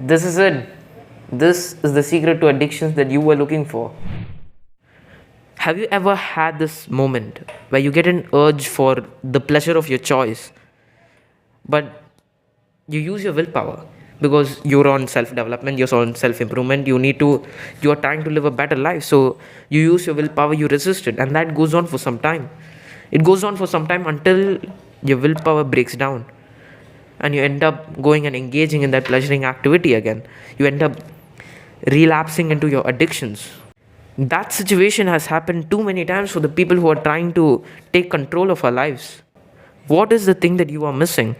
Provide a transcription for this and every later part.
This is it. This is the secret to addictions that you were looking for. Have you ever had this moment where you get an urge for the pleasure of your choice, but you use your willpower because you're on self development, you're on self improvement, you're trying to live a better life. So you use your willpower, you resist it, and that goes on for some time. It goes on for some time until your willpower breaks down and you end up going and engaging in that pleasuring activity again. You end up relapsing into your addictions. That situation has happened too many times for the people who are trying to take control of our lives. What is the thing that you are missing?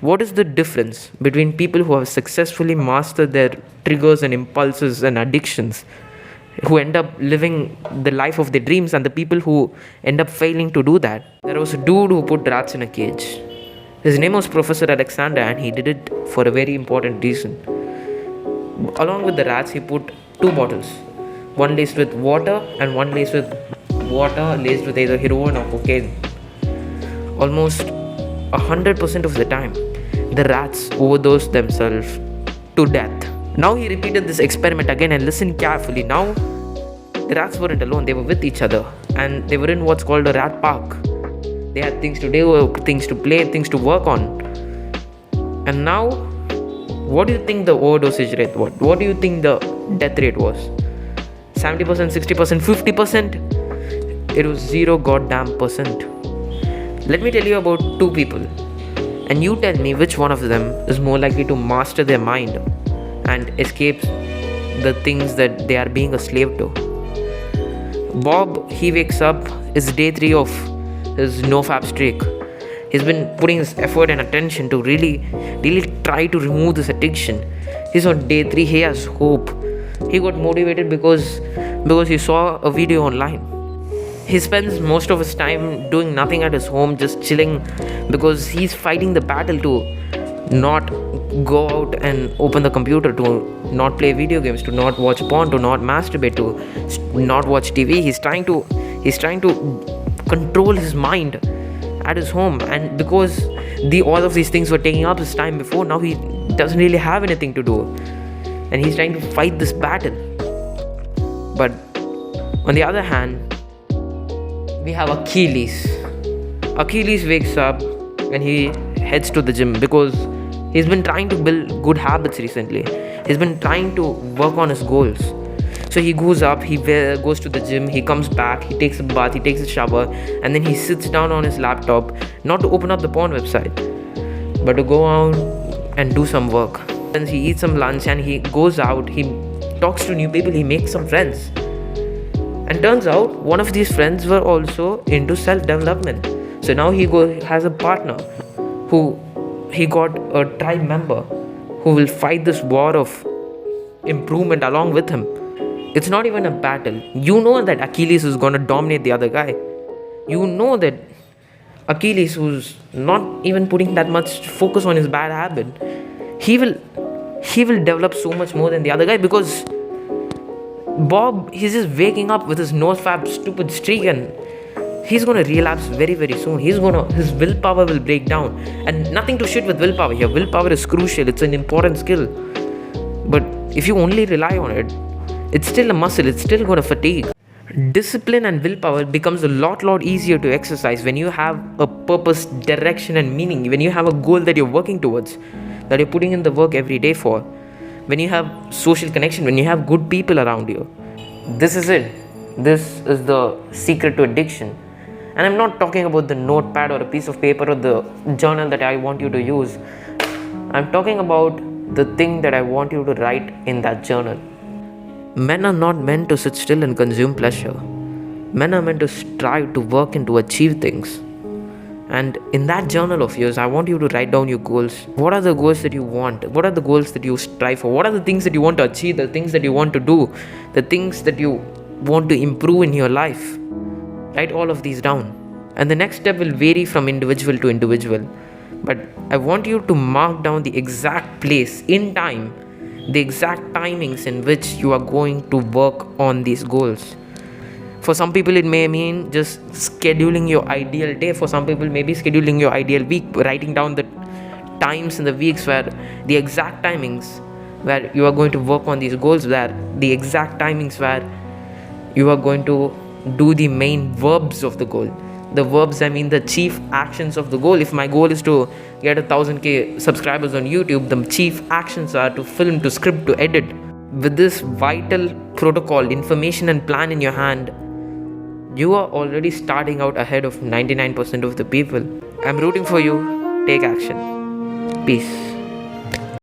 What is the difference between people who have successfully mastered their triggers and impulses and addictions, who end up living the life of their dreams, and the people who end up failing to do that? There was a dude who put rats in a cage. His name was Professor Alexander, and he did it for a very important reason. Along with the rats, he put 2 bottles, one laced with water and one laced with either heroin or cocaine. Almost 100% of the time, the rats overdosed themselves to death. Now he repeated this experiment again, and listen carefully. Now the rats weren't alone, they were with each other, and they were in what's called a rat park. They had things to do, things to play, things to work on. And now, what do you think the overdosage rate was? What do you think the death rate was? 70%, 60%, 50%? It was 0 goddamn percent. Let me tell you about 2 people, and you tell me which one of them is more likely to master their mind and escape the things that they are being a slave to. Bob, he wakes up, it's day 3 of his no-fap streak. He's been putting his effort and attention to really try to remove this addiction. He's on day 3, he has hope. He got motivated because he saw a video online. He spends most of his time doing nothing at his home, just chilling, because he's fighting the battle to not go out and open the computer, to not play video games, to not watch porn, to not masturbate, to not watch TV. He's trying to control his mind at his home, and because all of these things were taking up his time before, now he doesn't really have anything to do, and he's trying to fight this battle. But on the other hand, we have Achilles. Achilles wakes up and he heads to the gym because he's been trying to build good habits recently. He's been trying to work on his goals. So he goes up, he goes to the gym, he comes back, he takes a bath, he takes a shower, and then he sits down on his laptop, not to open up the porn website, but to go out and do some work. Then he eats some lunch and he goes out, he talks to new people, he makes some friends. And turns out one of these friends were also into self-development. So now he has a partner who he got a tribe member who will fight this war of improvement along with him. It's not even a battle. You know that Achilles is going to dominate the other guy. You know that Achilles, who's not even putting that much focus on his bad habit, he will develop so much more than the other guy, because Bob, he's just waking up with his no-fap stupid streak, and he's going to relapse very, very soon. His willpower will break down. And nothing to shit with willpower here. Willpower is crucial. It's an important skill. But if you only rely on it, it's still a muscle. It's still going to fatigue. Discipline and willpower becomes a lot easier to exercise when you have a purpose, direction, and meaning. When you have a goal that you're working towards, that you're putting in the work every day for. When you have social connection, when you have good people around you. This is it. This is the secret to addiction. And I'm not talking about the notepad or a piece of paper or the journal that I want you to use. I'm talking about the thing that I want you to write in that journal. Men are not meant to sit still and consume pleasure. Men are meant to strive to work and to achieve things. And in that journal of yours, I want you to write down your goals. What are the goals that you want? What are the goals that you strive for? What are the things that you want to achieve? The things that you want to do? The things that you want to improve in your life? Write all of these down. And the next step will vary from individual to individual. But I want you to mark down the exact place in time, the exact timings in which you are going to work on these goals. For some people, it may mean just scheduling your ideal day. For some people, maybe scheduling your ideal week, writing down the times in the weeks where the exact timings where you are going to work on these goals, where the exact timings where you are going to do the main verbs of the goal. The verbs, I mean the chief actions of the goal. If my goal is to get 1000k subscribers on YouTube, the chief actions are to film, to script, to edit. With this vital protocol, information and plan in your hand, you are already starting out ahead of 99% of the people. I'm rooting for you. Take action. Peace.